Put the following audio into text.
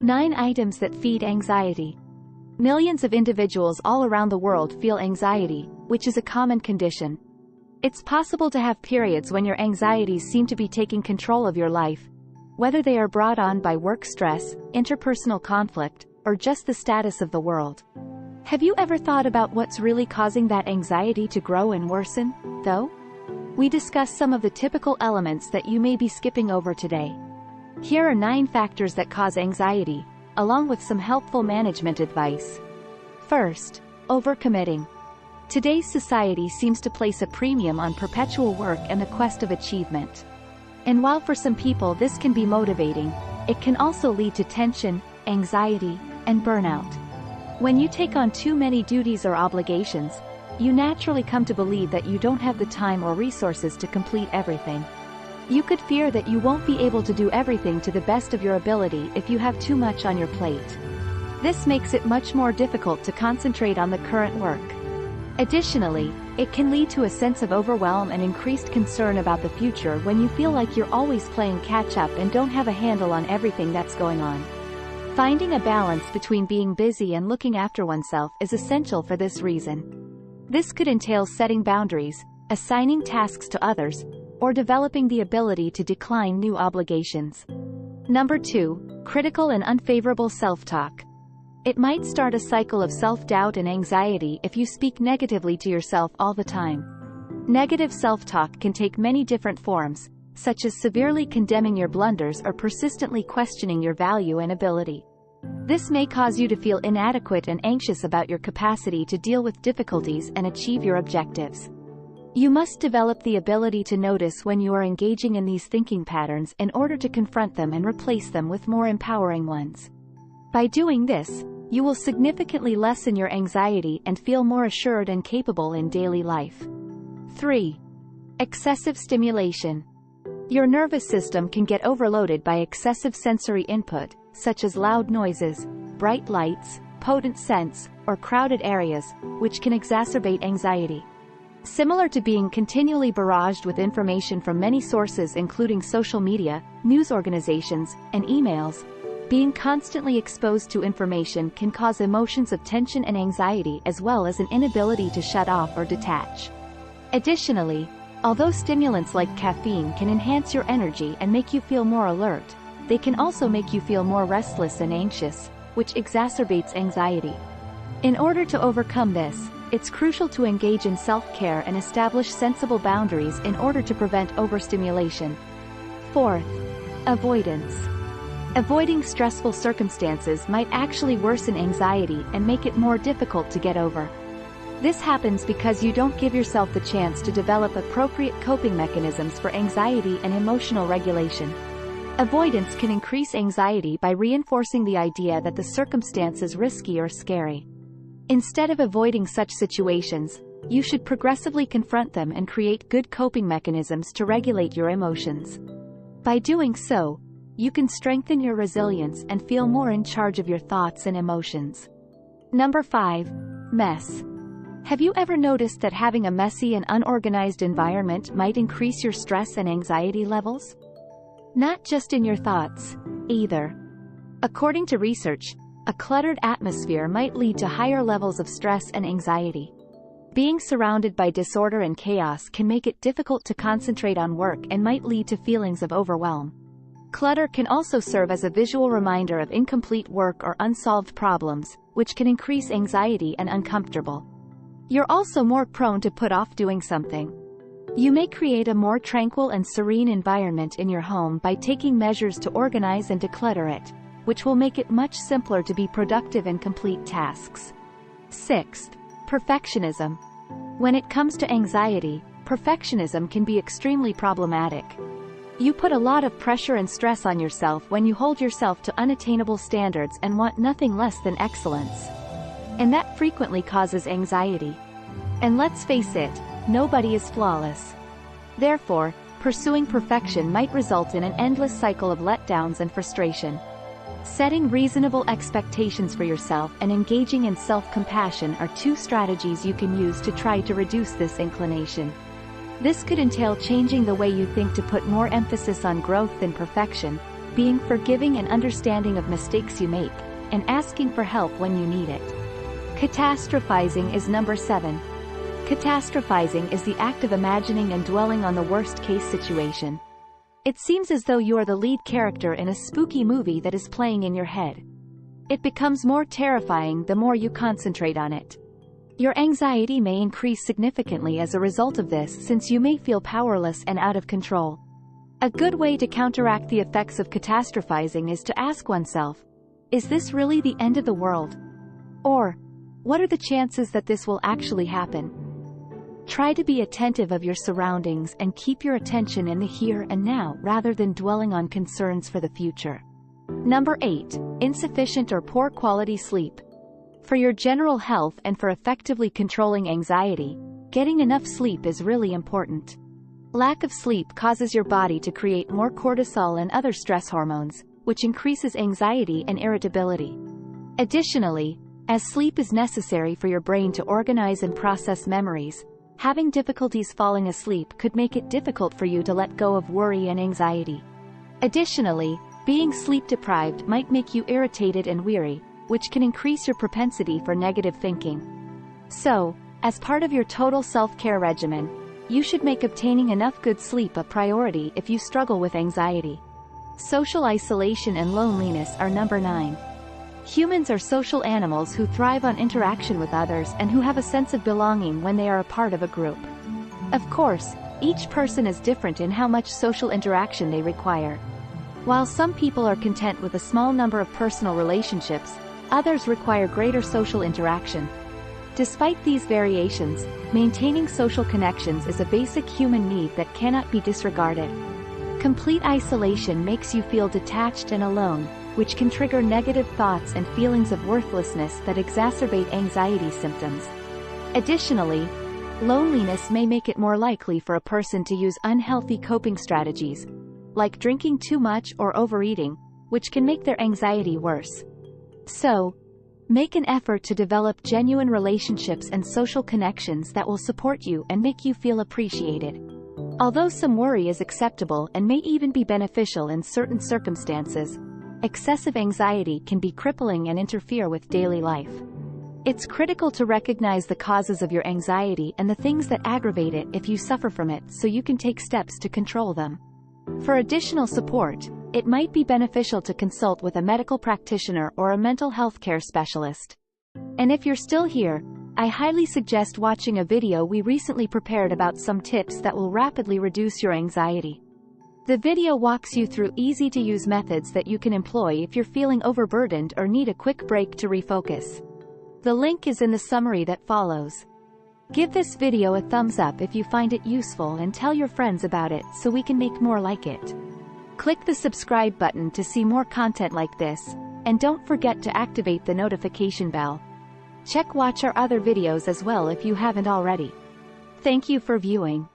9 items that feed anxiety. Millions of individuals all around the world feel anxiety, which is a common condition. It's possible to have periods when your anxieties seem to be taking control of your life, whether they are brought on by work stress, interpersonal conflict, or just the status of the world. Have you ever thought about what's really causing that anxiety to grow and worsen, though? We discuss some of the typical elements that you may be skipping over today. Here are 9 factors that cause anxiety, along with some helpful management advice. First, overcommitting. Today's society seems to place a premium on perpetual work and the quest of achievement. And while for some people this can be motivating, it can also lead to tension, anxiety, and burnout. When you take on too many duties or obligations, you naturally come to believe that you don't have the time or resources to complete everything. You could fear that you won't be able to do everything to the best of your ability if you have too much on your plate. This makes it much more difficult to concentrate on the current work. Additionally, it can lead to a sense of overwhelm and increased concern about the future when you feel like you're always playing catch-up and don't have a handle on everything that's going on. Finding a balance between being busy and looking after oneself is essential for this reason. This could entail setting boundaries, assigning tasks to others, or developing the ability to decline new obligations. Number 2, critical and unfavorable self-talk. It might start a cycle of self-doubt and anxiety if you speak negatively to yourself all the time. Negative self-talk can take many different forms, such as severely condemning your blunders or persistently questioning your value and ability. This may cause you to feel inadequate and anxious about your capacity to deal with difficulties and achieve your objectives. You must develop the ability to notice when you are engaging in these thinking patterns in order to confront them and replace them with more empowering ones. By doing this, you will significantly lessen your anxiety and feel more assured and capable in daily life. 3. Excessive stimulation. Your nervous system can get overloaded by excessive sensory input, such as loud noises, bright lights, potent scents, or crowded areas, which can exacerbate anxiety. Similar to being continually barraged with information from many sources including social media, news organizations, and emails, being constantly exposed to information can cause emotions of tension and anxiety as well as an inability to shut off or detach. Additionally, although stimulants like caffeine can enhance your energy and make you feel more alert, they can also make you feel more restless and anxious, which exacerbates anxiety. In order to overcome this, it's crucial to engage in self-care and establish sensible boundaries in order to prevent overstimulation. 4th, avoidance. Avoiding stressful circumstances might actually worsen anxiety and make it more difficult to get over. This happens because you don't give yourself the chance to develop appropriate coping mechanisms for anxiety and emotional regulation. Avoidance can increase anxiety by reinforcing the idea that the circumstance is risky or scary. Instead of avoiding such situations, you should progressively confront them and create good coping mechanisms to regulate your emotions. By doing so, you can strengthen your resilience and feel more in charge of your thoughts and emotions. Number 5, mess. Have you ever noticed that having a messy and unorganized environment might increase your stress and anxiety levels? Not just in your thoughts, either. According to research, a cluttered atmosphere might lead to higher levels of stress and anxiety. Being surrounded by disorder and chaos can make it difficult to concentrate on work and might lead to feelings of overwhelm. Clutter can also serve as a visual reminder of incomplete work or unsolved problems, which can increase anxiety and uncomfortable. You're also more prone to put off doing something. You may create a more tranquil and serene environment in your home by taking measures to organize and declutter it, which will make it much simpler to be productive and complete tasks. 6th, perfectionism. When it comes to anxiety, perfectionism can be extremely problematic. You put a lot of pressure and stress on yourself when you hold yourself to unattainable standards and want nothing less than excellence. And that frequently causes anxiety. And let's face it, nobody is flawless. Therefore, pursuing perfection might result in an endless cycle of letdowns and frustration. Setting reasonable expectations for yourself and engaging in self-compassion are 2 strategies you can use to try to reduce this inclination. This could entail changing the way you think to put more emphasis on growth than perfection, being forgiving and understanding of mistakes you make, and asking for help when you need it. Catastrophizing is number 7. Catastrophizing is the act of imagining and dwelling on the worst-case situation. It seems as though you are the lead character in a spooky movie that is playing in your head. It becomes more terrifying the more you concentrate on it. Your anxiety may increase significantly as a result of this, since you may feel powerless and out of control. A good way to counteract the effects of catastrophizing is to ask oneself, is this really the end of the world? Or, what are the chances that this will actually happen? Try to be attentive of your surroundings and keep your attention in the here and now rather than dwelling on concerns for the future. Number 8. Insufficient or poor quality sleep. For your general health and for effectively controlling anxiety, getting enough sleep is really important. Lack of sleep causes your body to create more cortisol and other stress hormones, which increases anxiety and irritability. Additionally, as sleep is necessary for your brain to organize and process memories, having difficulties falling asleep could make it difficult for you to let go of worry and anxiety. Additionally, being sleep-deprived might make you irritated and weary, which can increase your propensity for negative thinking. So, as part of your total self-care regimen, you should make obtaining enough good sleep a priority if you struggle with anxiety. Social isolation and loneliness are number 9. Humans are social animals who thrive on interaction with others and who have a sense of belonging when they are a part of a group. Of course, each person is different in how much social interaction they require. While some people are content with a small number of personal relationships, others require greater social interaction. Despite these variations, maintaining social connections is a basic human need that cannot be disregarded. Complete isolation makes you feel detached and alone, which can trigger negative thoughts and feelings of worthlessness that exacerbate anxiety symptoms. Additionally, loneliness may make it more likely for a person to use unhealthy coping strategies, like drinking too much or overeating, which can make their anxiety worse. So, make an effort to develop genuine relationships and social connections that will support you and make you feel appreciated. Although some worry is acceptable and may even be beneficial in certain circumstances, excessive anxiety can be crippling and interfere with daily life. It's critical to recognize the causes of your anxiety and the things that aggravate it if you suffer from it, so you can take steps to control them. For additional support, it might be beneficial to consult with a medical practitioner or a mental health care specialist. And if you're still here, I highly suggest watching a video we recently prepared about some tips that will rapidly reduce your anxiety. The video walks you through easy-to-use methods that you can employ if you're feeling overburdened or need a quick break to refocus. The link is in the summary that follows. Give this video a thumbs up if you find it useful and tell your friends about it so we can make more like it. Click the subscribe button to see more content like this, and don't forget to activate the notification bell. Watch our other videos as well if you haven't already. Thank you for viewing.